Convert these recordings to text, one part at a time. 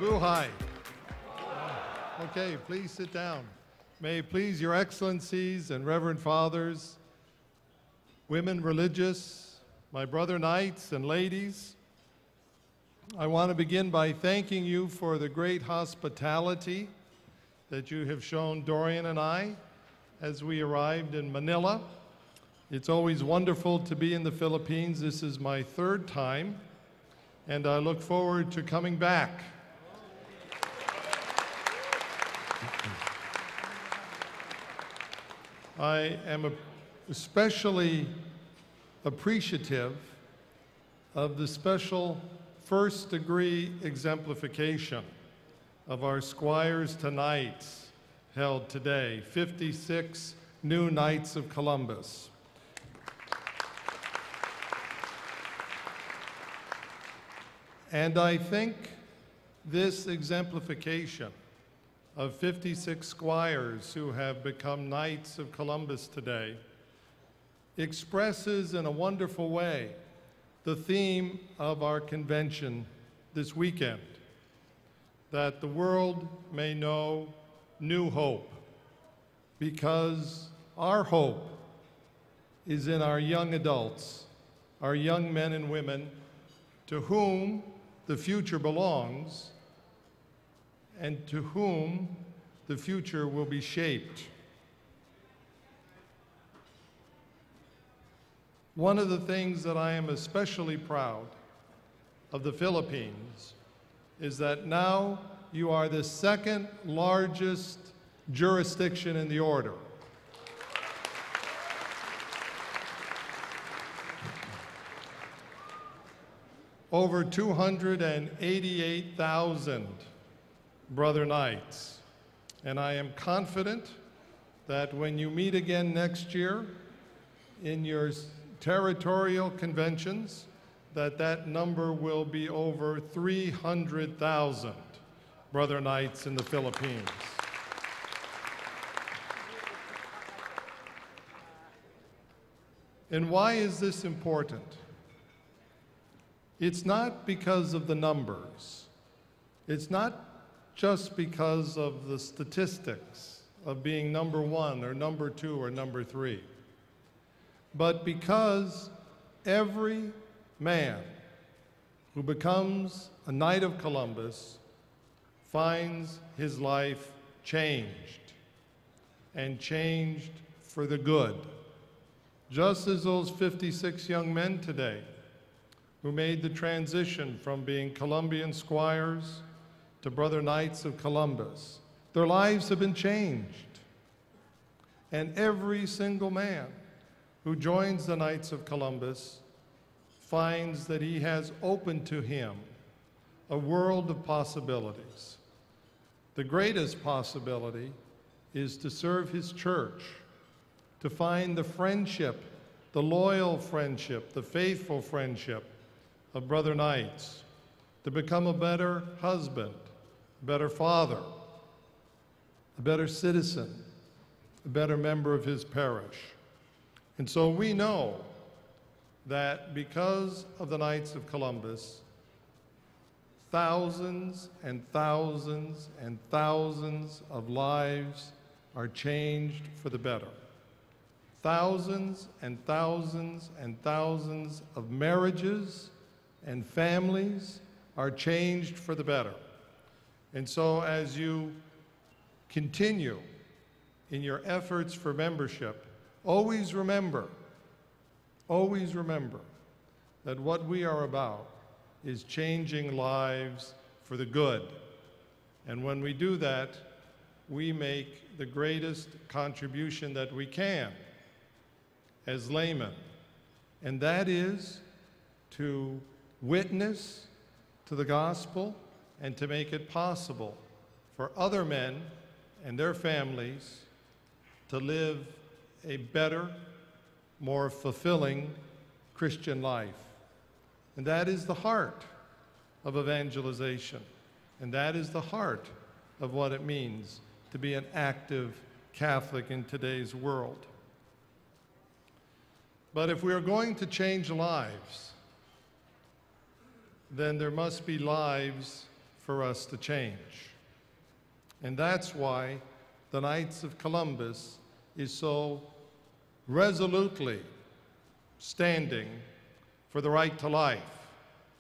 Mabuhay. Okay, please sit down. May it please your excellencies and reverend fathers, women religious, my brother knights and ladies, I want to begin by thanking you for the great hospitality that you have shown Dorian and I as we arrived in Manila. It's always wonderful to be in the Philippines. This is my third time, and I look forward to coming back. I am especially appreciative of the special first-degree exemplification of our Squires to Knights held today, 56 new Knights of Columbus. And I think this exemplification of 56 squires who have become Knights of Columbus today expresses in a wonderful way the theme of our convention this weekend, that the world may know new hope, because our hope is in our young adults, our young men and women to whom the future belongs and to whom the future will be shaped. One of the things that I am especially proud of the Philippines is that now you are the second largest jurisdiction in the order. Over 288,000 brother knights. And I am confident that when you meet again next year in your territorial conventions, that number will be over 300,000 brother knights in the Philippines. And why is this important? It's not because of the numbers. It's not just because of the statistics of being number one or number two or number three, but because every man who becomes a Knight of Columbus finds his life changed, and changed for the good. Just as those 56 young men today who made the transition from being Columbian squires to brother Knights of Columbus. Their lives have been changed. And every single man who joins the Knights of Columbus finds that he has open to him a world of possibilities. The greatest possibility is to serve his church, to find the friendship, the loyal friendship, the faithful friendship of brother knights, to become a better husband, a better father, a better citizen, a better member of his parish. And so we know that because of the Knights of Columbus, thousands and thousands and thousands of lives are changed for the better. Thousands and thousands and thousands of marriages and families are changed for the better. And so as you continue in your efforts for membership, always remember that what we are about is changing lives for the good. And when we do that, we make the greatest contribution that we can as laymen, and that is to witness to the gospel and to make it possible for other men and their families to live a better, more fulfilling Christian life. And that is the heart of evangelization. And that is the heart of what it means to be an active Catholic in today's world. But if we are going to change lives, then there must be lives for us to change. And that's why the Knights of Columbus is so resolutely standing for the right to life,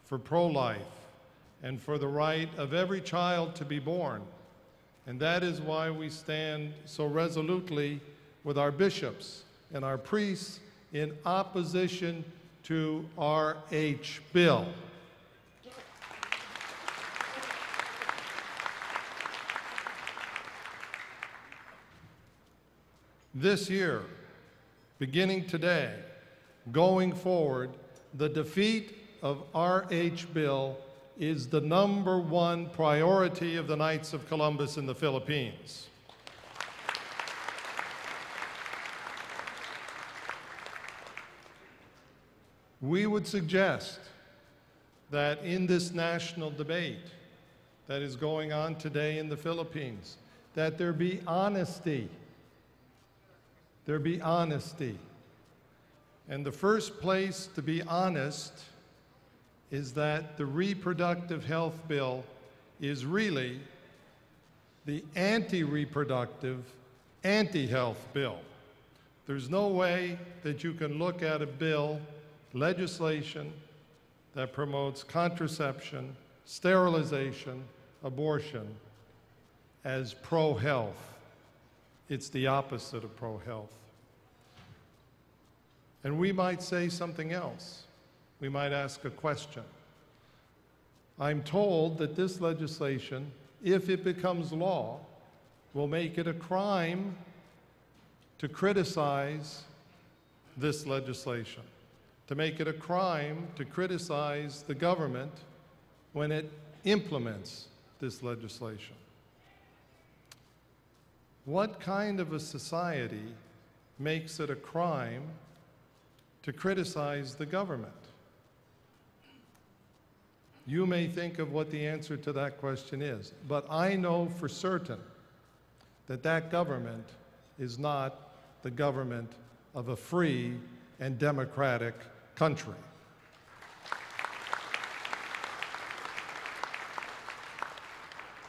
for pro-life, and for the right of every child to be born. And that is why we stand so resolutely with our bishops and our priests in opposition to our H bill. This year, beginning today, going forward, the defeat of our H bill is the #1 priority of the Knights of Columbus in the Philippines. We would suggest that in this national debate that is going on today in the Philippines, that there be honesty. There be honesty. And the first place to be honest is that the reproductive health bill is really the anti-reproductive, anti-health bill. There's no way that you can look at a bill, legislation that promotes contraception, sterilization, abortion as pro-health. It's the opposite of pro-health. And we might say something else. We might ask a question. I'm told that this legislation, if it becomes law, will make it a crime to criticize this legislation, to make it a crime to criticize the government when it implements this legislation. What kind of a society makes it a crime to criticize the government? You may think of what the answer to that question is, but I know for certain that that government is not the government of a free and democratic country.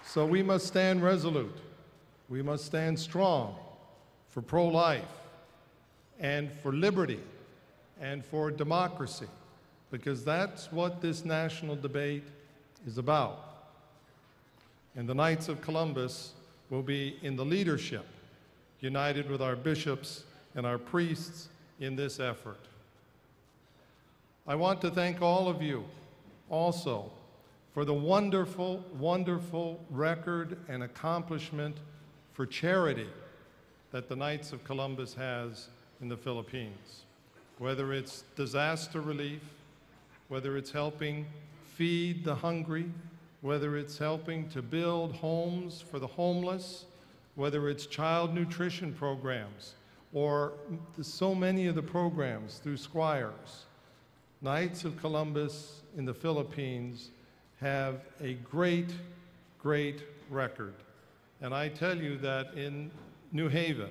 So we must stand resolute. We must stand strong for pro-life and for liberty and for democracy, because that's what this national debate is about. And the Knights of Columbus will be in the leadership, united with our bishops and our priests in this effort. I want to thank all of you also for the wonderful, wonderful record and accomplishment for charity that the Knights of Columbus has in the Philippines. Whether it's disaster relief, whether it's helping feed the hungry, whether it's helping to build homes for the homeless, whether it's child nutrition programs, or so many of the programs through Squires. Knights of Columbus in the Philippines have a great, great record. And I tell you that in New Haven,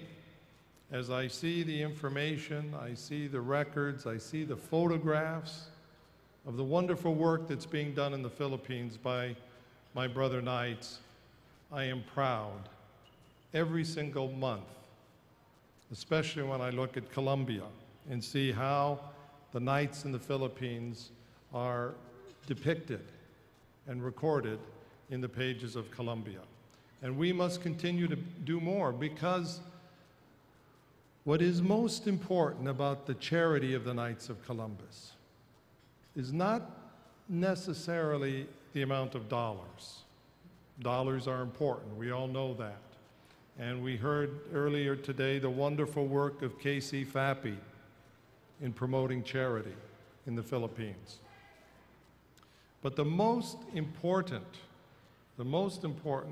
as I see the information, I see the records, I see the photographs of the wonderful work that's being done in the Philippines by my brother Knights, I am proud every single month, especially when I look at Colombia and see how the Knights in the Philippines are depicted and recorded in the pages of Colombia. And we must continue to do more, because what is most important about the charity of the Knights of Columbus is not necessarily the amount of dollars. Dollars are important, we all know that. And we heard earlier today the wonderful work of Casey Fappy in promoting charity in the Philippines. But the most important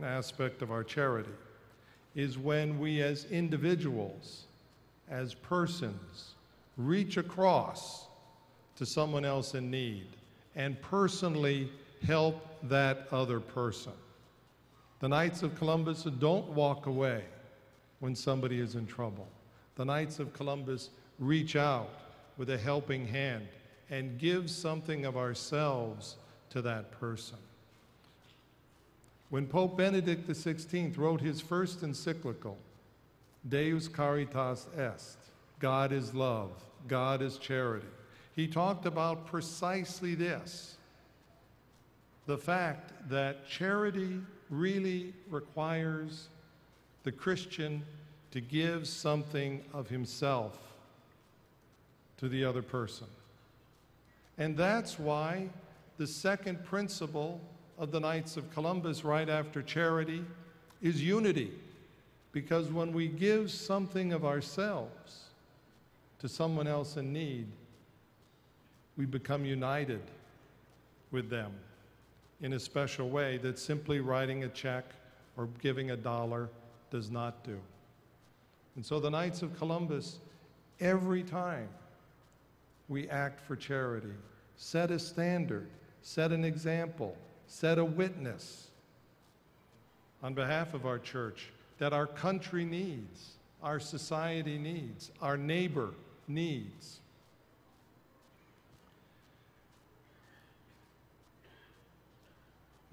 aspect of our charity is when we as individuals, as persons, reach across to someone else in need and personally help that other person. The Knights of Columbus don't walk away when somebody is in trouble. The Knights of Columbus reach out with a helping hand and give something of ourselves to that person. When Pope Benedict XVI wrote his first encyclical, Deus Caritas Est, God is love, God is charity, he talked about precisely this, the fact that charity really requires the Christian to give something of himself to the other person. And that's why the second principle of the Knights of Columbus right after charity is unity. Because when we give something of ourselves to someone else in need, we become united with them in a special way that simply writing a check or giving $1 does not do. And so the Knights of Columbus, every time we act for charity, set a standard, set an example, set a witness on behalf of our church that our country needs, our society needs, our neighbor needs.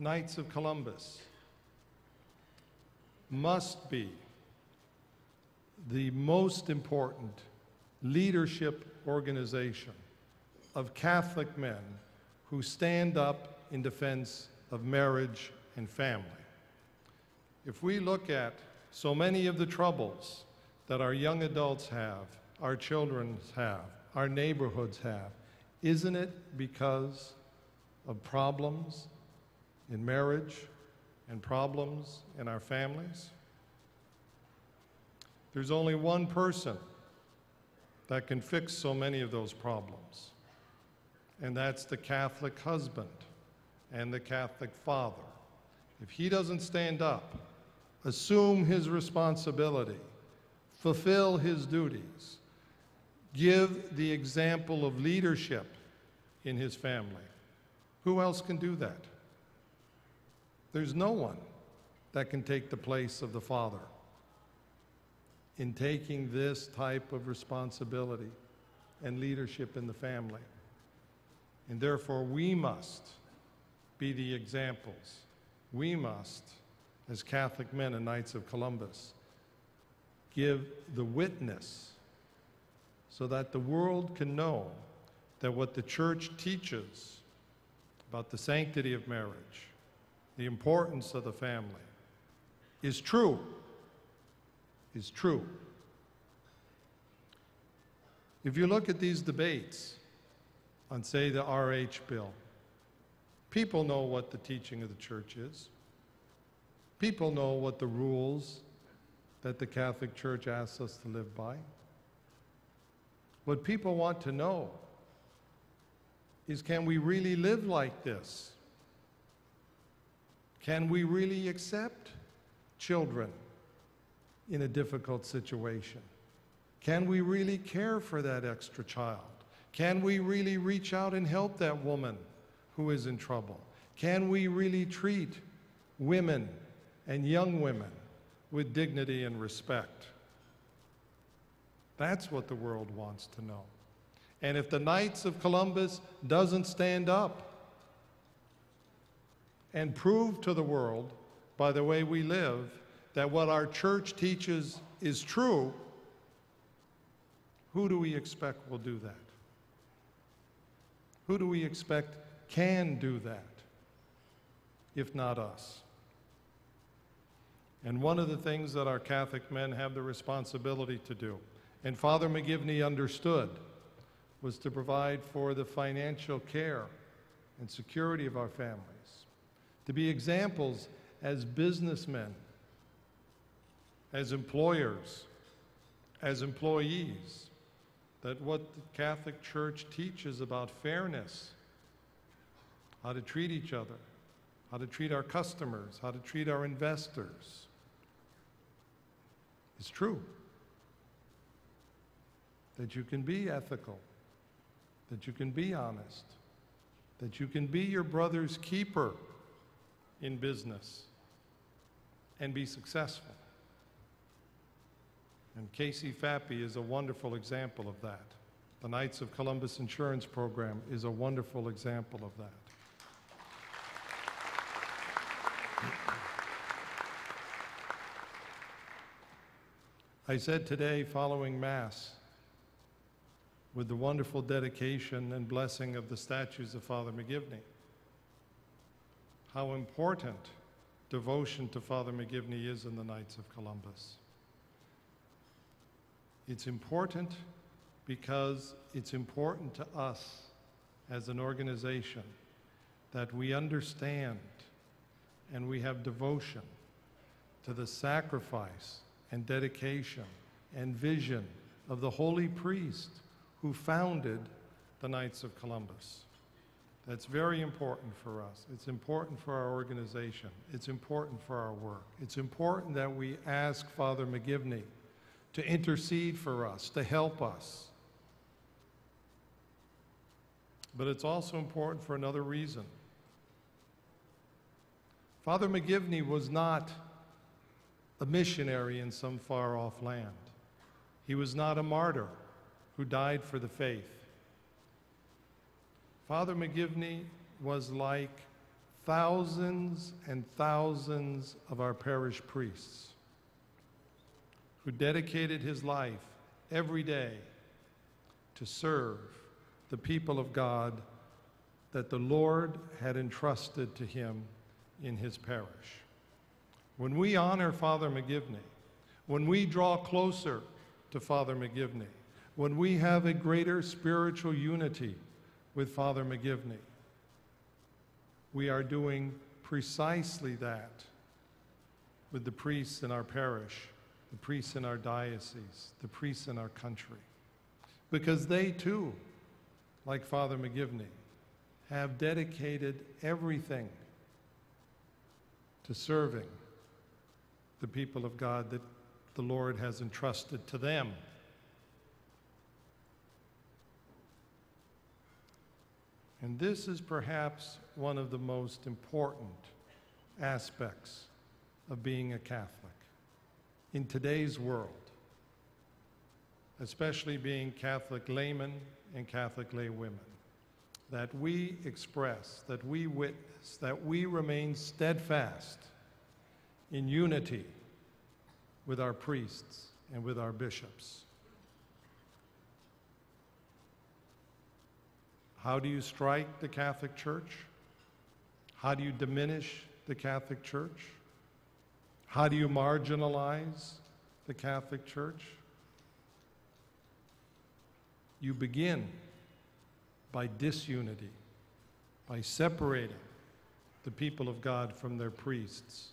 Knights of Columbus must be the most important leadership organization of Catholic men who stand up in defense of marriage and family. If we look at so many of the troubles that our young adults have, our children have, our neighborhoods have, isn't it because of problems in marriage and problems in our families? There's only one person that can fix so many of those problems, and that's the Catholic husband and the Catholic father. If he doesn't stand up, assume his responsibility, fulfill his duties, give the example of leadership in his family, who else can do that? There's no one that can take the place of the father in taking this type of responsibility and leadership in the family. And therefore, we must be the examples. We must, as Catholic men and Knights of Columbus, give the witness so that the world can know that what the Church teaches about the sanctity of marriage, the importance of the family, is true. Is true. If you look at these debates on, say, the RH bill, people know what the teaching of the Church is. People know what the rules that the Catholic Church asks us to live by. What people want to know is, can we really live like this? Can we really accept children in a difficult situation? Can we really care for that extra child? Can we really reach out and help that woman who is in trouble? Can we really treat women and young women with dignity and respect? That's what the world wants to know. And if the Knights of Columbus doesn't stand up and prove to the world by the way we live that what our church teaches is true, who do we expect will do that? Who do we expect can do that, if not us? And one of the things that our Catholic men have the responsibility to do, and Father McGivney understood, was to provide for the financial care and security of our families, to be examples as businessmen, as employers, as employees, that what the Catholic Church teaches about fairness, how to treat each other, how to treat our customers, how to treat our investors, is true. That you can be ethical, that you can be honest, that you can be your brother's keeper in business and be successful. And Casey Fappy is a wonderful example of that. The Knights of Columbus Insurance Program is a wonderful example of that. I said today, following Mass, with the wonderful dedication and blessing of the statues of Father McGivney, how important devotion to Father McGivney is in the Knights of Columbus. It's important because it's important to us as an organization that we understand and we have devotion to the sacrifice and dedication and vision of the holy priest who founded the Knights of Columbus. That's very important for us. It's important for our organization. It's important for our work. It's important that we ask Father McGivney to intercede for us, to help us. But it's also important for another reason. Father McGivney was not a missionary in some far-off land. He was not a martyr who died for the faith. Father McGivney was like thousands and thousands of our parish priests who dedicated his life every day to serve the people of God that the Lord had entrusted to him in his parish. When we honor Father McGivney, when we draw closer to Father McGivney, when we have a greater spiritual unity with Father McGivney, we are doing precisely that with the priests in our parish, the priests in our diocese, the priests in our country. Because they too, like Father McGivney, have dedicated everything to serving the people of God that the Lord has entrusted to them. And this is perhaps one of the most important aspects of being a Catholic in today's world, especially being Catholic laymen and Catholic laywomen, that we express, that we witness, that we remain steadfast in unity with our priests and with our bishops. How do you strike the Catholic Church? How do you diminish the Catholic Church? How do you marginalize the Catholic Church? You begin by disunity, by separating the people of God from their priests,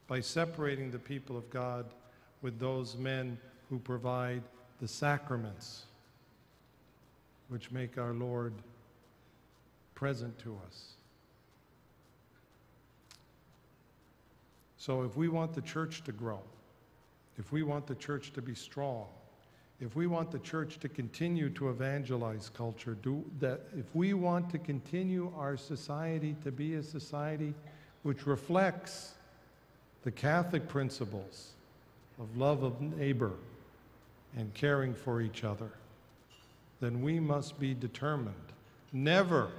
by separating the people of God with those men who provide the sacraments which make our Lord present to us. So if we want the church to grow, if we want the church to be strong, if we want the church to continue to evangelize culture, if we want to continue our society to be a society which reflects the Catholic principles of love of neighbor and caring for each other, then we must be determined never,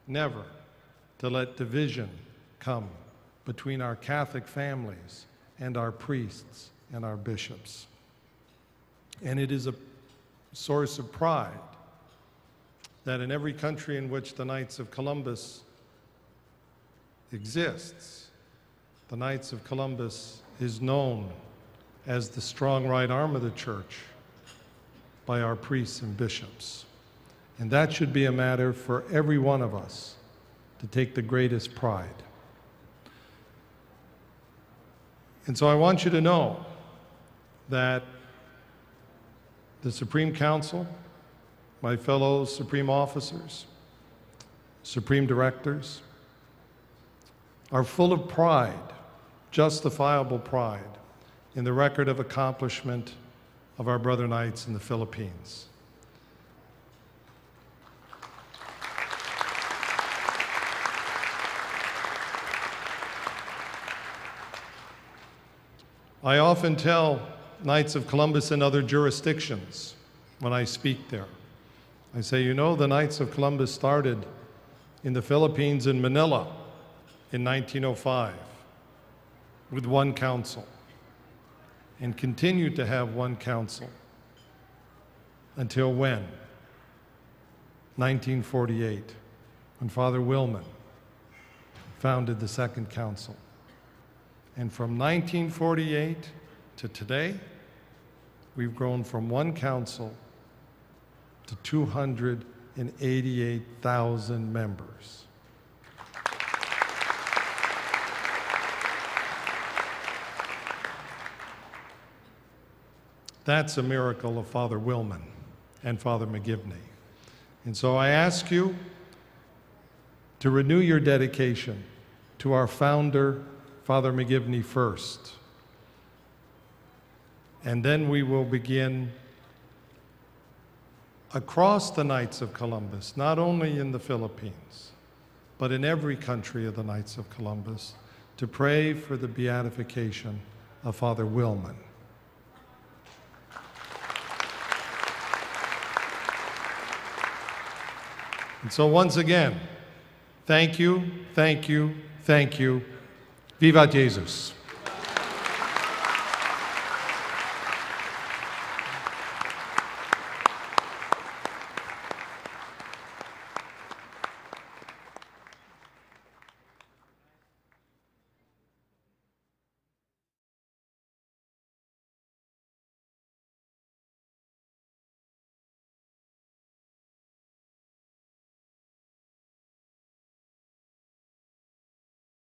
never to let division come between our Catholic families and our priests and our bishops. And it is a source of pride that in every country in which the Knights of Columbus exists, the Knights of Columbus is known as the strong right arm of the church by our priests and bishops. And that should be a matter for every one of us to take the greatest pride. And so I want you to know that the Supreme Council, my fellow Supreme Officers, Supreme Directors, are full of pride, justifiable pride, in the record of accomplishment of our brother Knights in the Philippines. I often tell Knights of Columbus in other jurisdictions when I speak there. I say, you know, the Knights of Columbus started in the Philippines in Manila in 1905 with one council. and continued to have one council until when? 1948, when Father Willman founded the Second Council. And from 1948 to today, we've grown from one council to 288,000 members. That's a miracle of Father Willman and Father McGivney. And so I ask you to renew your dedication to our founder, Father McGivney, first. And then we will begin across the Knights of Columbus, not only in the Philippines, but in every country of the Knights of Columbus, to pray for the beatification of Father Willman. And so once again, thank you, thank you, thank you. Vivat Jesus.